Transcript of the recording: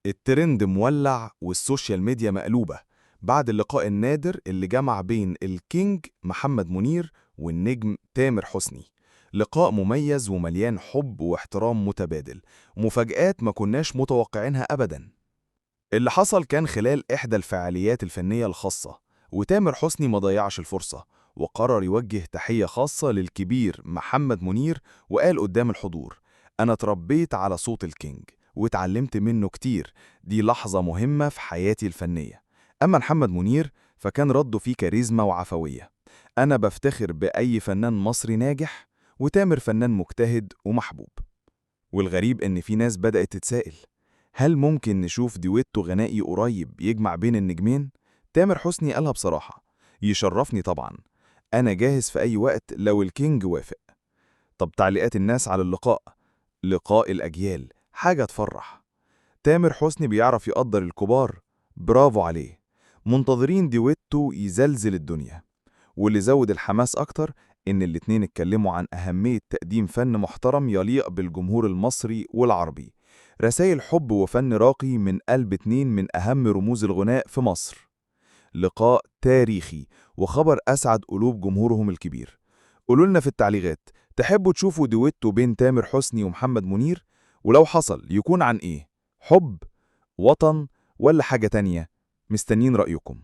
الترند مولع والسوشيال ميديا مقلوبة بعد اللقاء النادر اللي جمع بين الكينج محمد منير والنجم تامر حسني. لقاء مميز ومليان حب واحترام متبادل، ومفاجآت ما كناش متوقعينها أبدا. اللي حصل كان خلال إحدى الفعاليات الفنية الخاصة، وتامر حسني ما ضيعش الفرصة وقرر يوجه تحية خاصة للكبير محمد منير، وقال قدام الحضور: أنا اتربيت على صوت الكينج واتعلمت منه كتير، دي لحظة مهمة في حياتي الفنية. أما محمد منير فكان رده فيه كاريزما وعفوية: أنا بفتخر بأي فنان مصري ناجح، وتامر فنان مجتهد ومحبوب. والغريب إن في ناس بدأت تتسائل: هل ممكن نشوف دويتو غنائي قريب يجمع بين النجمين؟ تامر حسني قالها بصراحة: يشرفني طبعا، أنا جاهز في أي وقت لو الكينج وافق. طب تعليقات الناس على اللقاء: لقاء الأجيال، حاجة تفرح. تامر حسني بيعرف يقدر الكبار، برافو عليه. منتظرين دويتو يزلزل الدنيا. واللي زود الحماس أكتر إن الاتنين اتكلموا عن أهمية تقديم فن محترم يليق بالجمهور المصري والعربي. رسائل حب وفن راقي من قلب اتنين من أهم رموز الغناء في مصر. لقاء تاريخي وخبر أسعد قلوب جمهورهم الكبير. قولوا لنا في التعليقات، تحبوا تشوفوا دويتو بين تامر حسني ومحمد منير؟ ولو حصل يكون عن إيه؟ حب، وطن، ولا حاجة تانية؟ مستنين رأيكم.